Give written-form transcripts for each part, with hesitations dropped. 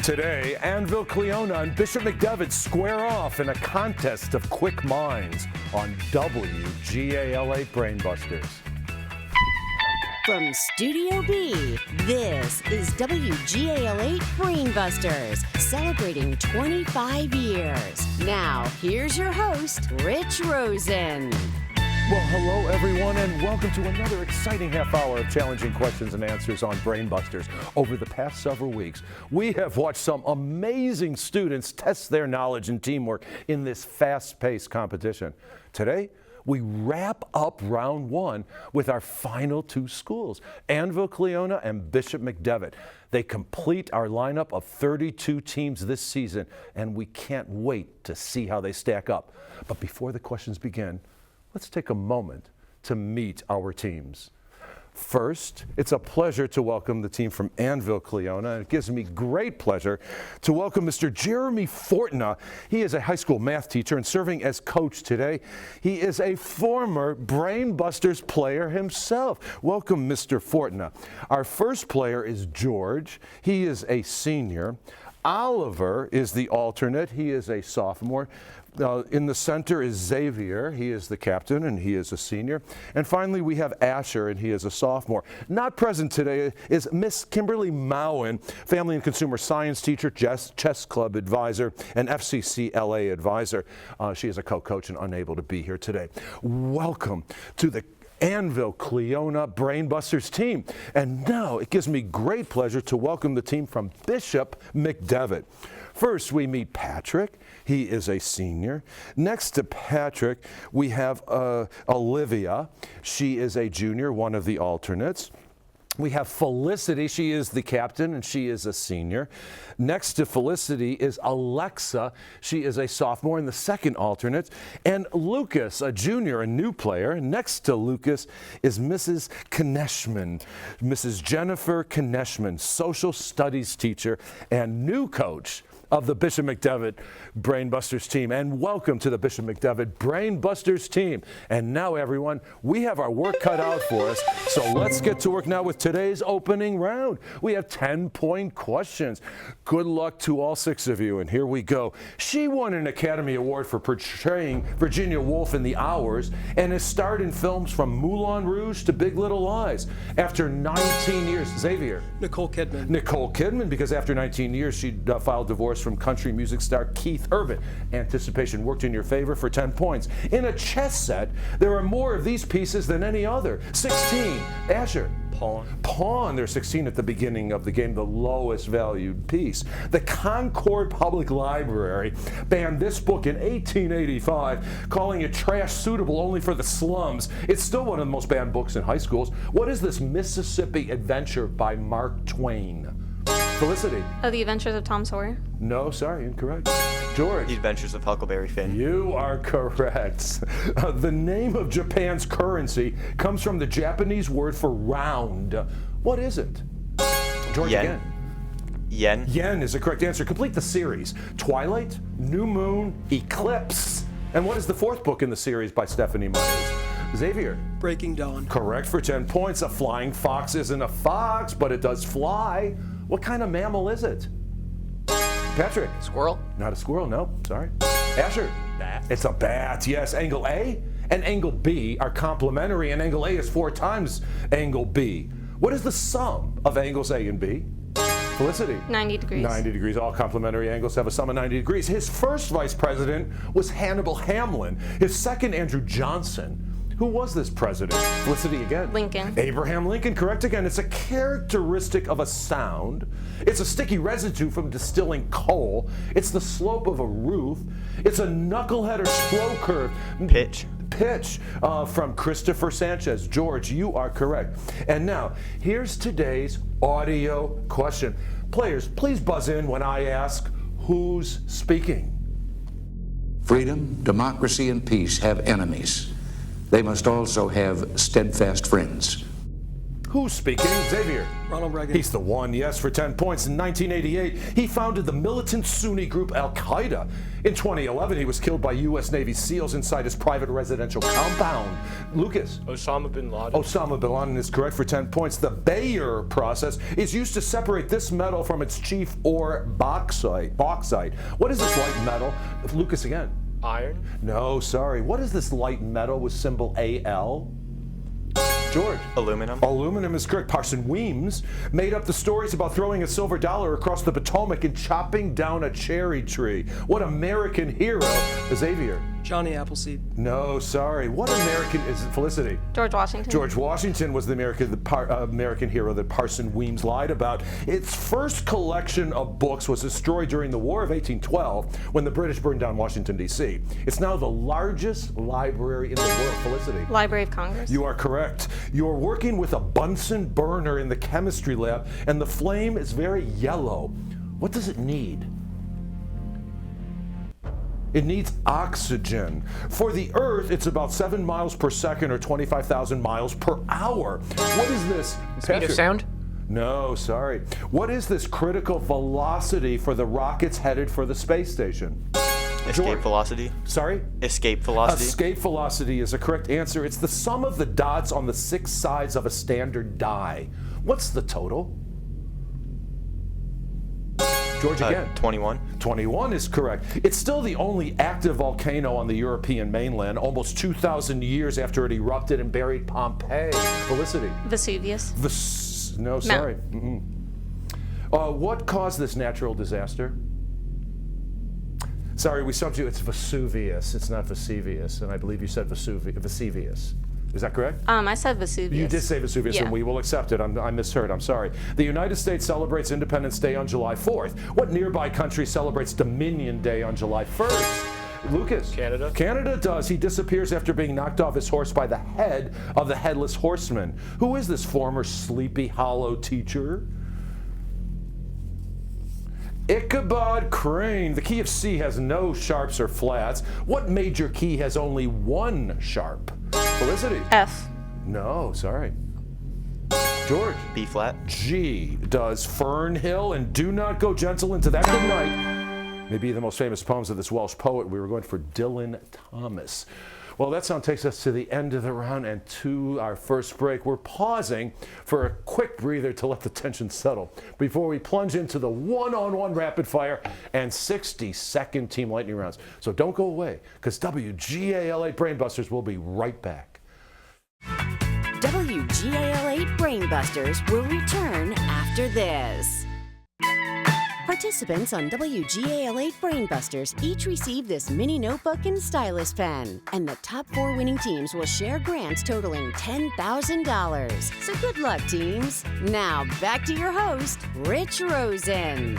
Today, Annville Cleona and Bishop McDevitt square off in a contest of quick minds on WGAL8 Brainbusters. From Studio B, this is WGAL8 Brainbusters, celebrating 25 years. Now, here's your host, Rich Rosen. Well, hello, everyone, and welcome to another exciting half hour of challenging questions and answers on Brainbusters. Over the past several weeks, we have watched some amazing students test their knowledge and teamwork in this fast-paced competition. Today, we wrap up round one with our final two schools, Annville Cleona and Bishop McDevitt. They complete our lineup of 32 teams this season, and we can't wait to see how they stack up. But before the questions begin, let's take a moment to meet our teams. First, it's a pleasure to welcome the team from Annville Cleona. It gives me great pleasure to welcome Mr. Jeremy Fortna. He is a high school math teacher and serving as coach today. He is a former Brainbusters player himself. Welcome, Mr. Fortna. Our first player is George. He is a senior. Oliver is the alternate. He is a sophomore. In the center is Xavier. He is the captain, and he is a senior. And finally, we have Asher, and he is a sophomore. Not present today is Miss Kimberly Mowen, Family and Consumer Science teacher, chess club advisor, and FCCLA advisor. She is a co-coach and unable to be here today. Welcome to the Annville Cleona Brainbusters team. And now it gives me great pleasure to welcome the team from Bishop McDevitt. First, we meet Patrick. He is a senior. Next to Patrick, we have Olivia. She is a junior, one of the alternates. We have Felicity. She is the captain, and she is a senior. Next to Felicity is Alexa. She is a sophomore and the second alternate. And Lucas, a junior, a new player. Next to Lucas is Mrs. Kneshman, Mrs. Jennifer Kneshman, social studies teacher and new coach of the Bishop McDevitt Brainbusters team. And welcome to the Bishop McDevitt Brainbusters team. And now, everyone, we have our work cut out for us. So let's get to work now with today's opening round. We have 10-point questions. Good luck to all 6 of you. And here we go. She won an Academy Award for portraying Virginia Woolf in The Hours and has starred in films from Moulin Rouge to Big Little Lies. After 19 years, Xavier. Nicole Kidman. Nicole Kidman, because after 19 years, she filed divorce from country music star Keith Urban. Anticipation worked in your favor for 10 points. In a chess set, there are more of these pieces than any other. 16. Asher. Pawn. There's 16 at the beginning of the game, the lowest valued piece. The Concord Public Library banned this book in 1885, calling it trash suitable only for the slums. It's still one of the most banned books in high schools. What is this Mississippi Adventure by Mark Twain? Felicity. Oh, The Adventures of Tom Sawyer? No, sorry, incorrect. George. The Adventures of Huckleberry Finn. You are correct. The name of Japan's currency comes from the Japanese word for round. What is it? George Yen. again. Yen. Yen is the correct answer. Complete the series. Twilight, New Moon, Eclipse. And what is the 4th book in the series by Stephanie Myers? Xavier. Breaking Dawn. Correct for 10 points. A flying fox isn't a fox, but it does fly. What kind of mammal is it? Patrick. Squirrel. Not a squirrel, no. Sorry. Asher. Bat. It's a bat, yes. Angle A and angle B are complementary, and angle A is 4 times angle B. What is the sum of angles A and B? Felicity. 90 degrees. 90 degrees. All complementary angles have a sum of 90 degrees. His first vice president was Hannibal Hamlin. His second, Andrew Johnson. Who was this president? Felicity again. Lincoln. Abraham Lincoln, correct again. It's a characteristic of a sound. It's a sticky residue from distilling coal. It's the slope of a roof. It's a knucklehead or slow curve. Pitch. From Christopher Sanchez. George, you are correct. And now, here's today's audio question. Players, please buzz in when I ask, who's speaking? Freedom, democracy, and peace have enemies. They must also have steadfast friends. Who's speaking? Xavier. Ronald Reagan. He's the one, yes, for 10 points. In 1988, he founded the militant Sunni group Al-Qaeda. In 2011, he was killed by U.S. Navy SEALs inside his private residential compound. Lucas. Osama bin Laden. Osama bin Laden is correct for 10 points. The Bayer process is used to separate this metal from its chief ore, bauxite. What is this light metal? Lucas again. Iron. No, sorry. What is this light metal with symbol AL? George. Aluminum. Aluminum is correct. Parson Weems made up the stories about throwing a silver dollar across the Potomac and chopping down a cherry tree. What American hero? Xavier. Johnny Appleseed. No, sorry. What American is it? Felicity? George Washington. George Washington was the American hero that Parson Weems lied about. Its first collection of books was destroyed during the War of 1812 when the British burned down Washington, D.C. It's now the largest library in the world. Felicity? Library of Congress. You are correct. You're working with a Bunsen burner in the chemistry lab, and the flame is very yellow. What does it need? It needs oxygen. For the Earth, it's about 7 miles per second or 25,000 miles per hour. What is this? Speed of sound? No, sorry. What is this critical velocity for the rockets headed for the space station? Escape velocity. Sorry? Escape velocity. Escape velocity is a correct answer. It's the sum of the dots on the 6 sides of a standard die. What's the total? George again. 21. 21 is correct. It's still the only active volcano on the European mainland, almost 2,000 years after it erupted and buried Pompeii. Felicity. Vesuvius. No, sorry. What caused this natural disaster? Sorry, we stumped you. It's Vesuvius. It's not Vesuvius. And I believe you said Vesuvius. Is that correct? I said Vesuvius. You did say Vesuvius, Yeah. and we will accept it. I misheard. I'm sorry. The United States celebrates Independence Day on July 4th. What nearby country celebrates Dominion Day on July 1st? Lucas. Canada. Canada does. He disappears after being knocked off his horse by the head of the Headless Horseman. Who is this former Sleepy Hollow teacher? Ichabod Crane. The key of C has no sharps or flats. What major key has only one sharp? Felicity. F. No, sorry. George. B flat. G does Fern Hill and Do Not Go Gentle Into That Good Night. Maybe the most famous poems of this Welsh poet. We were going for Dylan Thomas. Well, that sound takes us to the end of the round and to our first break. We're pausing for a quick breather to let the tension settle before we plunge into the one-on-one rapid fire and 60-second Team Lightning rounds. So don't go away, because WGAL8 Brainbusters will be right back. WGAL8 Brainbusters will return after this. Participants on WGAL8 Brainbusters each receive this mini notebook and stylus pen, and the top 4 winning teams will share grants totaling $10,000. So good luck, teams. Now back to your host, Rich Rosen.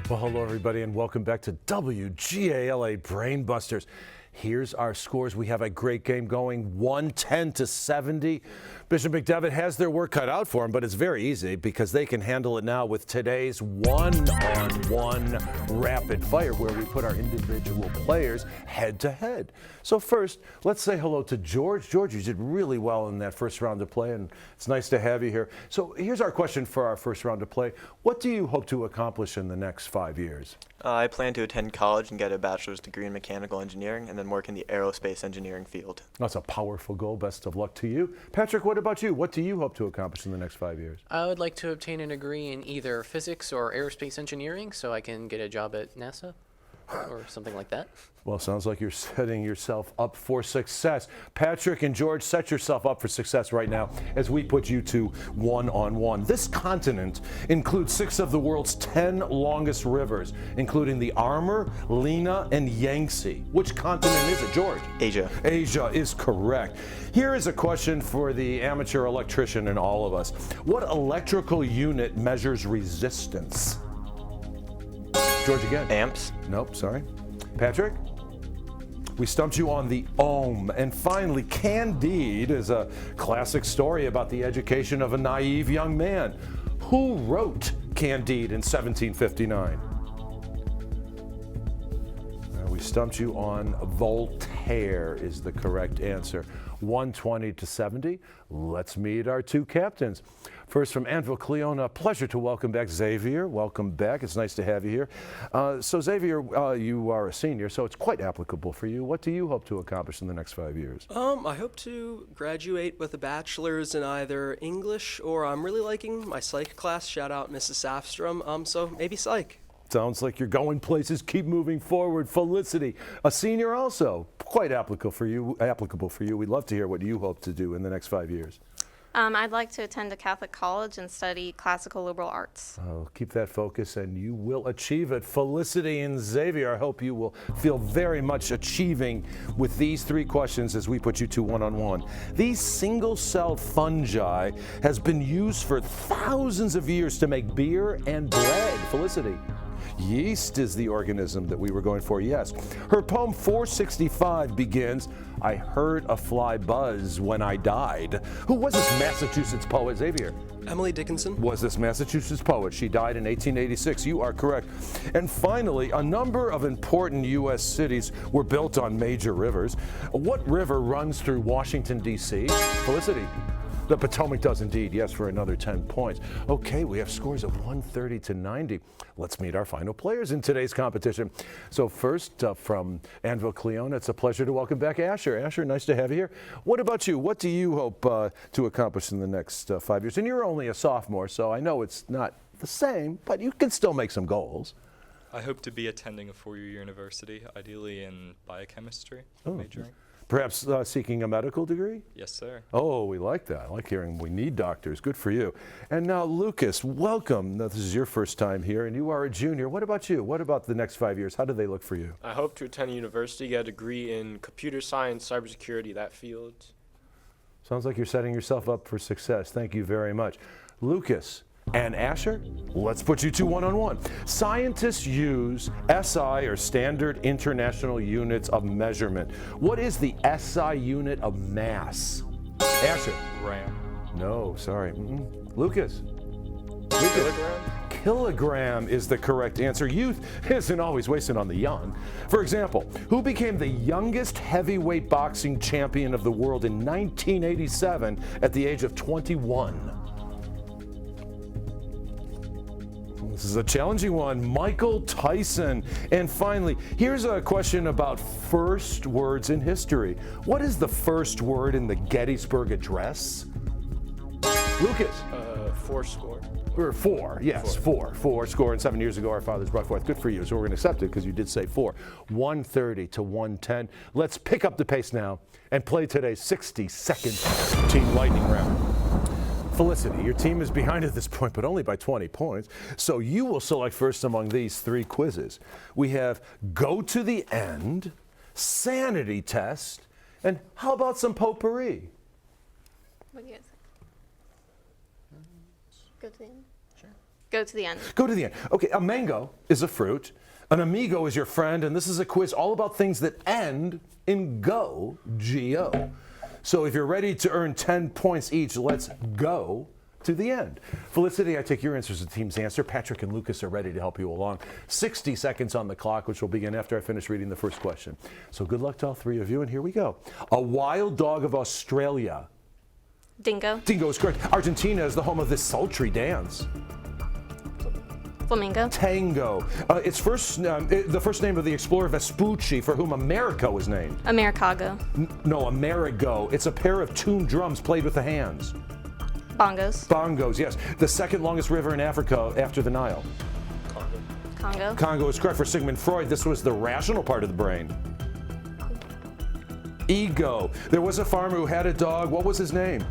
Well, hello, everybody, and welcome back to WGAL8 Brainbusters. Here's our scores. We have a great game going, 110 to 70. Bishop McDevitt has their work cut out for them, but it's very easy because they can handle it now with today's one-on-one rapid fire, where we put our individual players head to head. So first, let's say hello to George. George, you did really well in that first round of play, and it's nice to have you here. So here's our question for our first round of play. What do you hope to accomplish in the next 5 years? I plan to attend college and get a bachelor's degree in mechanical engineering and then work in the aerospace engineering field. That's a powerful goal. Best of luck to you. Patrick, what about you? What do you hope to accomplish in the next 5 years? I would like to obtain a degree in either physics or aerospace engineering so I can get a job at NASA or something like that. Well, sounds like you're setting yourself up for success. Patrick and George, set yourself up for success right now as we put you two one-on-one. This continent includes 6 of the world's 10 longest rivers, including the Amur, Lena, and Yangtze. Which continent is it, George? Asia. Asia is correct. Here is a question for the amateur electrician in all of us. What electrical unit measures resistance? George again. Amps. Nope, sorry. Patrick? We stumped you on the ohm. And finally, Candide is a classic story about the education of a naive young man. Who wrote Candide in 1759? We stumped you on Voltaire is the correct answer. 120 to 70. Let's meet our two captains. First from Annville Cleona, pleasure to welcome back Xavier. Welcome back. It's nice to have you here. So Xavier, you are a senior, so it's quite applicable for you. What do you hope to accomplish in the next 5 years? I hope to graduate with a bachelor's in either English or I'm really liking my psych class. Shout out Mrs. Safstrom. So maybe psych. Sounds like you're going places. Keep moving forward. Felicity, a senior also, quite applicable for you. We'd love to hear what you hope to do in the next 5 years. I'd like to attend a Catholic college and study classical liberal arts. Oh, keep that focus and you will achieve it. Felicity and Xavier, I hope you will feel very much achieving with these three questions as we put you two one-on-one. These single-celled fungi has been used for thousands of years to make beer and bread. Felicity. Yeast is the organism that we were going for, yes. Her poem 465 begins, I heard a fly buzz when I died. Who was this Massachusetts poet, Xavier? Emily Dickinson. Was this Massachusetts poet. She died in 1886. You are correct. And finally, a number of important U.S. cities were built on major rivers. What river runs through Washington, D.C.? Felicity. The Potomac does indeed, yes, for another 10 points. Okay, we have scores of 130 to 90. Let's meet our final players in today's competition. So first, from Annville Cleona, it's a pleasure to welcome back Asher. Asher, nice to have you here. What about you? What do you hope to accomplish in the next 5 years? And you're only a sophomore, so I know it's not the same, but you can still make some goals. I hope to be attending a four-year university, ideally in biochemistry, majoring. Perhaps seeking a medical degree? Yes, sir. Oh, we like that. I like hearing we need doctors. Good for you. And now, Lucas, welcome. Now, this is your first time here, and you are a junior. What about you? What about the next 5 years? How do they look for you? I hope to attend a university, get a degree in computer science, cybersecurity, that field. Sounds like you're setting yourself up for success. Thank you very much. Lucas and Asher, let's put you two one-on-one. Scientists use SI, or Standard International Units of Measurement. What is the SI unit of mass? Asher. Gram. No, sorry. Lucas. Kilogram? Kilogram is the correct answer. Youth isn't always wasted on the young. For example, who became the youngest heavyweight boxing champion of the world in 1987 at the age of 21? This is a challenging one. Michael Tyson. And finally, here's a question about first words in history. What is the first word in the Gettysburg Address? Lucas. Fourscore. Or four, yes, four score, and 7 years ago our fathers brought forth. Good for you, so we're going to accept it because you did say four. 130 to 110. Let's pick up the pace now and play today's 60-second Team Lightning round. Felicity, your team is behind at this point, but only by 20 points. So you will select first among these three quizzes. We have Go to the End, Sanity Test, and how about some potpourri? What do you guys think? Go to the end? Sure. Go to the end. Go to the end. Okay, a mango is a fruit. An amigo is your friend, and this is a quiz all about things that end in go, G-O. So if you're ready to earn 10 points each, let's go to the end. Felicity, I take your answer as the team's answer. Patrick and Lucas are ready to help you along. 60 seconds on the clock, which will begin after I finish reading the first question. So good luck to all three of you, and here we go. A wild dog of Australia. Dingo. Dingo is correct. Argentina is the home of this sultry dance. Flamingo. Tango. It's the first name of the explorer Vespucci, for whom America was named. Americago. No, Amerigo. It's a pair of tuned drums played with the hands. Bongos. Bongos, yes. The second longest river in Africa after the Nile. Congo. Congo is correct. For Sigmund Freud, this was the rational part of the brain. Ego. There was a farmer who had a dog. What was his name?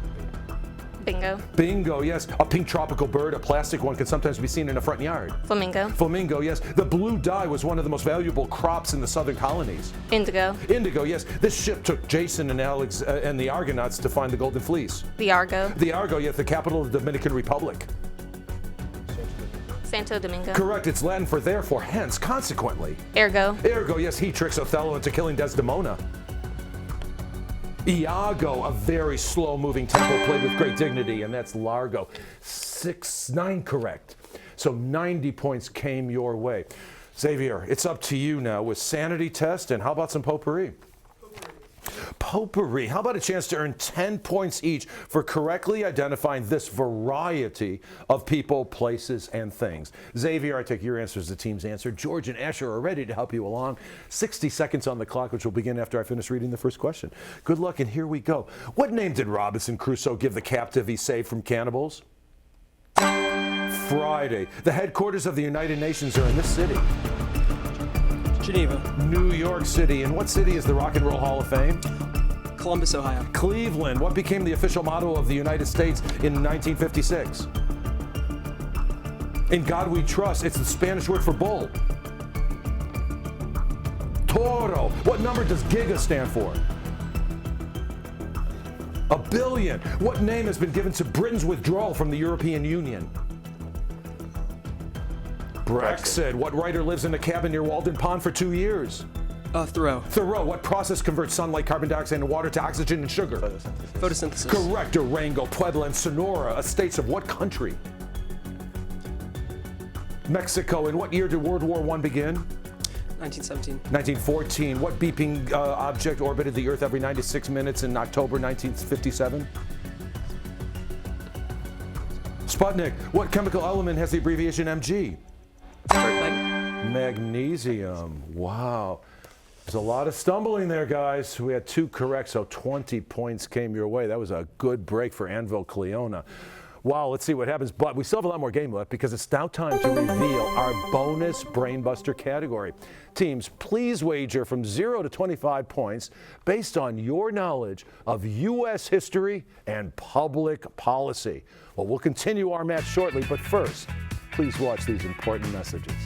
Bingo. Bingo, yes. A pink tropical bird, a plastic one, can sometimes be seen in a front yard. Flamingo. Flamingo, yes. The blue dye was one of the most valuable crops in the southern colonies. Indigo. Indigo, yes. This ship took Jason and Alex and the Argonauts to find the Golden Fleece. The Argo. The Argo, yes, the capital of the Dominican Republic. Santo Domingo. Correct, it's Latin for therefore, hence, consequently. Ergo. Ergo, yes, he tricks Othello into killing Desdemona. Iago, a very slow-moving tempo played with great dignity, and that's Largo. 9 correct. So 90 points came your way. Xavier, it's up to you now with Sanity Test, and how about some potpourri? potpourri. How about a chance to earn 10 points each for correctly identifying this variety of people, places, and things? Xavier, I take your answer as the team's answer. George and Asher are ready to help you along. 60 seconds on the clock, which will begin after I finish reading the first question. Good luck, and here we go. What name did Robinson Crusoe give the captive he saved from cannibals? Friday. The headquarters of the United Nations are in this city. Geneva. New York City. In what city is the Rock and Roll Hall of Fame? Columbus, Ohio. Cleveland. What became the official motto of the United States in 1956? In God We Trust. It's the Spanish word for bull. Toro. What number does giga stand for? A billion. What name has been given to Britain's withdrawal from the European Union? Brexit. What writer lives in a cabin near Walden Pond for 2 years? Thoreau. Thoreau. What process converts sunlight, carbon dioxide, and water to oxygen and sugar? Photosynthesis. Correct. Durango, Puebla, and Sonora, estates of what country? Mexico. In what year did World War I begin? 1917. 1914. What beeping object orbited the Earth every 96 minutes in October 1957? Sputnik. What chemical element has the abbreviation Mg? Magnesium. Wow. There's a lot of stumbling there, guys. We had 2 correct, so 20 points came your way. That was a good break for Anvil Cleona. Wow, let's see what happens. But we still have a lot more game left because it's now time to reveal our bonus Brainbuster category. Teams, please wager from 0 to 25 points based on your knowledge of U.S. history and public policy. Well, we'll continue our match shortly, but first, please watch these important messages.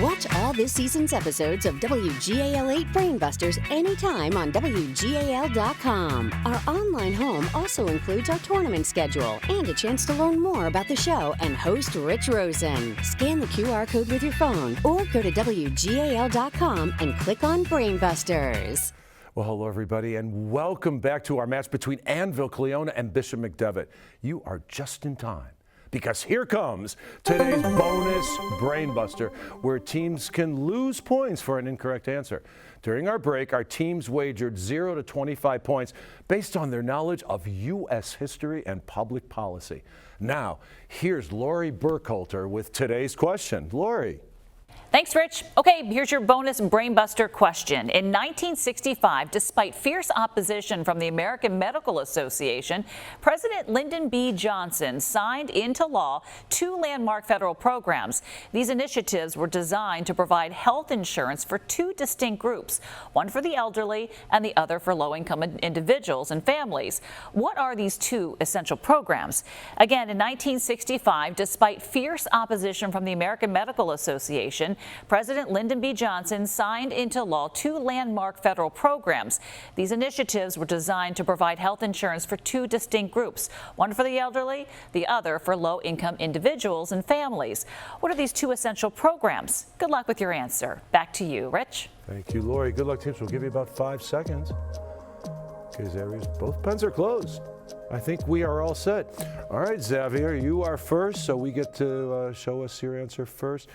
Watch all this season's episodes of WGAL8 Brainbusters anytime on WGAL.com. Our online home also includes our tournament schedule and a chance to learn more about the show and host Rich Rosen. Scan the QR code with your phone or go to WGAL.com and click on Brainbusters. Well, hello, everybody, and welcome back to our match between Anvil Cleona and Bishop McDevitt. You are just in time, because here comes today's bonus Brainbuster, where teams can lose points for an incorrect answer. During our break, our teams wagered 0 to 25 points based on their knowledge of U.S. history and public policy. Now, here's Lori Burkhalter with today's question. Lori. Thanks, Rich. Okay, here's your bonus Brainbuster question. In 1965, despite fierce opposition from the American Medical Association, President Lyndon B. Johnson signed into law 2 landmark federal programs. These initiatives were designed to provide health insurance for 2 distinct groups, one for the elderly and the other for low-income individuals and families. What are these 2 essential programs? Again, in 1965, despite fierce opposition from the American Medical Association, President Lyndon B. Johnson signed into law 2 landmark federal programs. These initiatives were designed to provide health insurance for 2 distinct groups, one for the elderly, the other for low-income individuals and families. What are these 2 essential programs? Good luck with your answer. Back to you, Rich. Thank you, Lori. Good luck, teams. We'll give you about 5 seconds. Okay, Xavier, both pens are closed. I think we are all set. All right, Xavier, you are first, so we get to show us your answer first.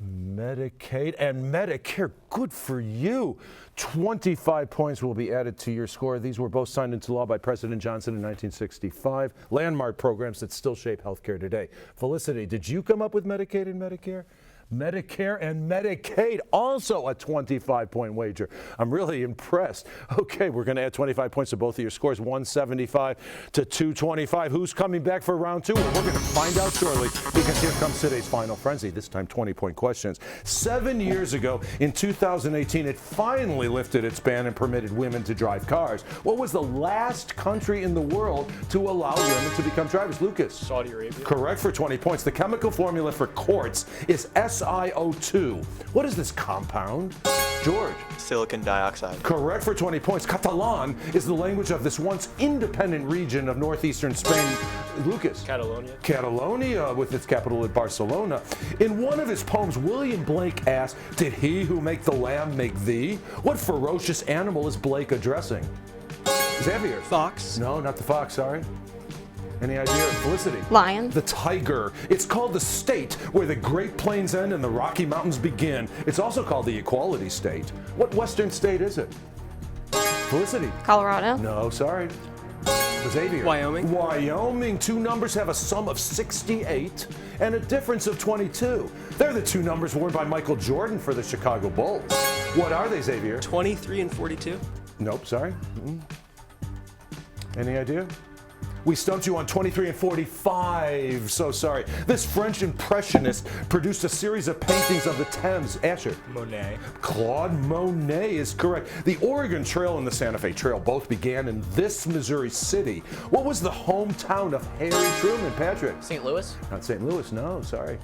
Medicaid and Medicare, good for you. 25 points will be added to your score. These were both signed into law by President Johnson in 1965. Landmark programs that still shape healthcare today. Felicity, did you come up with Medicaid and Medicare? Medicare and Medicaid, also a 25-point wager. I'm really impressed. Okay, we're going to add 25 points to both of your scores, 175 to 225. Who's coming back for round 2? Well, we're going to find out shortly, because here comes today's final frenzy, this time 20-point questions. 7 years ago, in 2018, it finally lifted its ban and permitted women to drive cars. What was the last country in the world to allow women to become drivers? Lucas? Saudi Arabia. Correct for 20 points. The chemical formula for quartz is SiO2. What is this compound? George? Silicon dioxide. Correct for 20 points. Catalan is the language of this once independent region of northeastern Spain. Lucas? Catalonia. Catalonia, with its capital at Barcelona. In one of his poems, William Blake asked, "Did he who make the lamb make thee?" What ferocious animal is Blake addressing? Xavier? Fox. No, not the fox, sorry. Any idea? Felicity. Lion. The tiger. It's called the state where the Great Plains end and the Rocky Mountains begin. It's also called the Equality State. What western state is it? Felicity. Colorado. No, sorry. Xavier. Wyoming. Wyoming. Two numbers have a sum of 68 and a difference of 22. They're the two numbers worn by Michael Jordan for the Chicago Bulls. What are they, Xavier? 23 and 42. Nope, sorry. Any idea? We stumped you on 23 and 45. So sorry. This French impressionist produced a series of paintings of the Thames. Asher. Monet. Claude Monet is correct. The Oregon Trail and the Santa Fe Trail both began in this Missouri city. What was the hometown of Harry Truman, Patrick? St. Louis. Not St. Louis, no, sorry.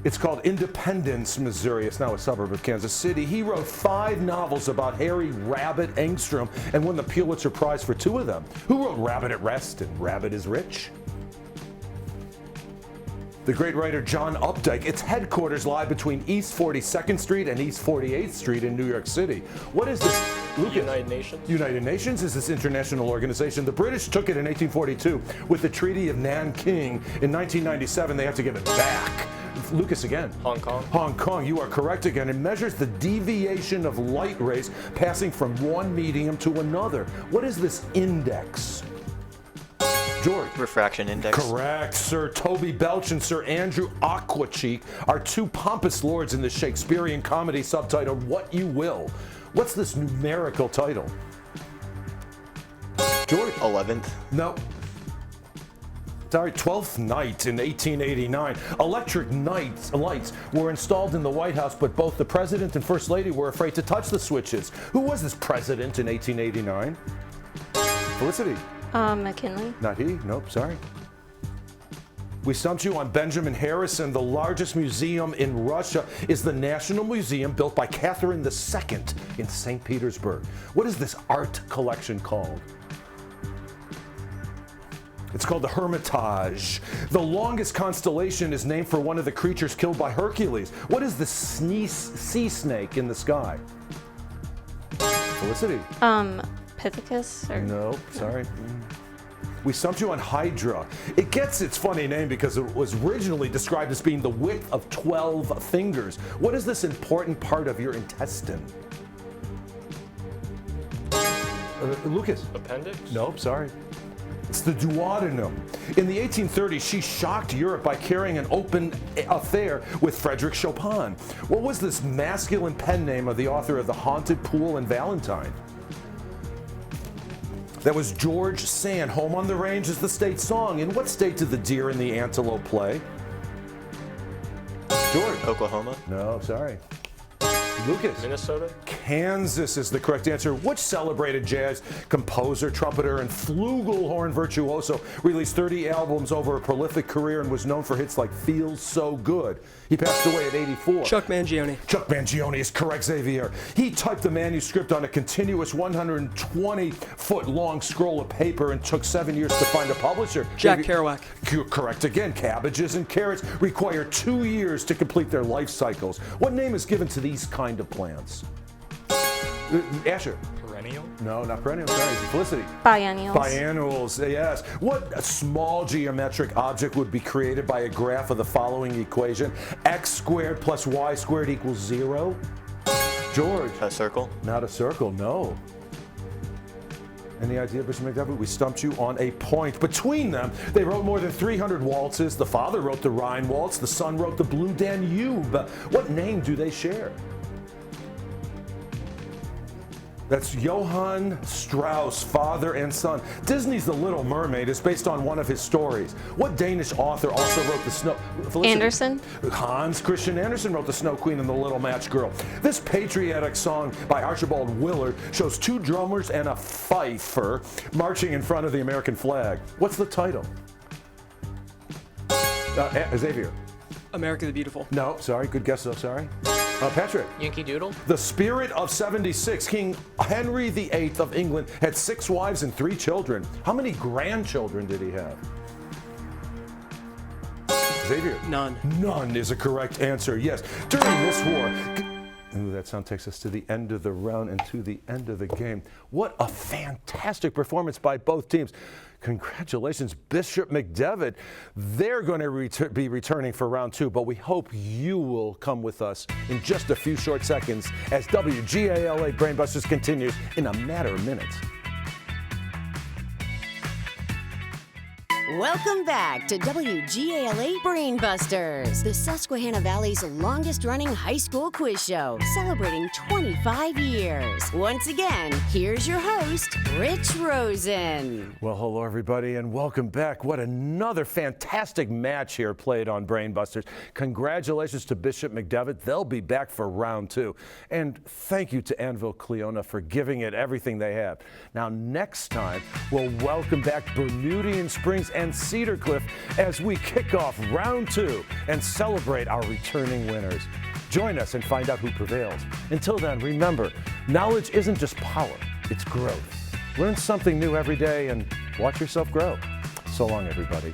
It's called Independence, Missouri. It's now a suburb of Kansas City. He wrote 5 novels about Harry Rabbit Engstrom and won the Pulitzer Prize for 2 of them. Who wrote Rabbit at Rest and Rabbit is Rich? The great writer John Updike. Its headquarters lie between East 42nd Street and East 48th Street in New York City. What is this? Lucas. United Nations. United Nations is this international organization. The British took it in 1842 with the Treaty of Nanking. In 1997, they have to give it back. Lucas again. Hong Kong. Hong Kong, you are correct again. It measures the deviation of light rays passing from one medium to another. What is this index? George. Refraction index. Correct. Sir Toby Belch and Sir Andrew Aquacheek are 2 pompous lords in the Shakespearean comedy subtitled What You Will. What's this numerical title? George. 11th. No. Sorry, 12th night in 1889. Electric lights were installed in the White House, but both the president and first lady were afraid to touch the switches. Who was this president in 1889? Felicity. McKinley. Not he. Nope, sorry. We stumped you on Benjamin Harrison. The largest museum in Russia is the National Museum built by Catherine II in St. Petersburg. What is this art collection called? It's called the Hermitage. The longest constellation is named for one of the creatures killed by Hercules. What is the sea snake in the sky? Felicity. Pithecus. Or No, sorry. We stumped you on Hydra. It gets its funny name because it was originally described as being the width of 12 fingers. What is this important part of your intestine? Lucas. Appendix. Nope, sorry. It's the duodenum. In the 1830s, she shocked Europe by carrying an open affair with Frederick Chopin. What was this masculine pen name of the author of The Haunted Pool and Valentine? That was George Sand. Home on the Range is the state song. In what state did the deer and the antelope play? George. Oklahoma. No, sorry. Lucas. Minnesota. Kansas is the correct answer. Which celebrated jazz composer, trumpeter, and flugelhorn virtuoso released 30 albums over a prolific career and was known for hits like Feels So Good? He passed away at 84. Chuck Mangione. Chuck Mangione is correct, Xavier. He typed the manuscript on a continuous 120-foot long scroll of paper and took 7 years to find a publisher. Jack Kerouac. You're correct again. Cabbages and carrots require 2 years to complete their life cycles. What name is given to these kind of plants? Asher. Perennial? No, not perennial. Sorry, Felicity. Biennials. Biennials, yes. What small geometric object would be created by a graph of the following equation? X squared plus y squared equals 0? George. A circle. Not a circle, no. Any idea, Bishop McDuffie? We stumped you on a point. Between them, they wrote more than 300 waltzes. The father wrote the Rhine Waltz. The son wrote the Blue Danube. What name do they share? That's Johann Strauss, father and son. Disney's The Little Mermaid is based on one of his stories. What Danish author also wrote The Snow... Felicity? Andersen. Hans Christian Andersen wrote The Snow Queen and the Little Match Girl. This patriotic song by Archibald Willard shows 2 drummers and a fifer marching in front of the American flag. What's the title? Xavier. America the Beautiful. No, sorry. Good guess, though. Sorry. Patrick. Yankee Doodle. The Spirit of 76. King Henry VIII of England had 6 wives and 3 children. How many grandchildren did he have? Xavier. None. None is a correct answer. Yes. During this war. Ooh, that sound takes us to the end of the round and to the end of the game. What a fantastic performance by both teams. Congratulations, Bishop McDevitt. They're going to be returning for round 2, but we hope you will come with us in just a few short seconds as WGAL8 Brainbusters continues in a matter of minutes. Welcome back to WGAL8 Brainbusters, the Susquehanna Valley's longest-running high school quiz show, celebrating 25 years. Once again, here's your host, Rich Rosen. Well, hello, everybody, and welcome back. What another fantastic match here played on Brainbusters. Congratulations to Bishop McDevitt. They'll be back for round 2. And thank you to Anvil Cleona for giving it everything they have. Now, next time, we'll welcome back Bermudian Springs and Cedar Cliff as we kick off round 2 and celebrate our returning winners. Join us and find out who prevails. Until then, remember, knowledge isn't just power, it's growth. Learn something new every day and watch yourself grow. So long, everybody.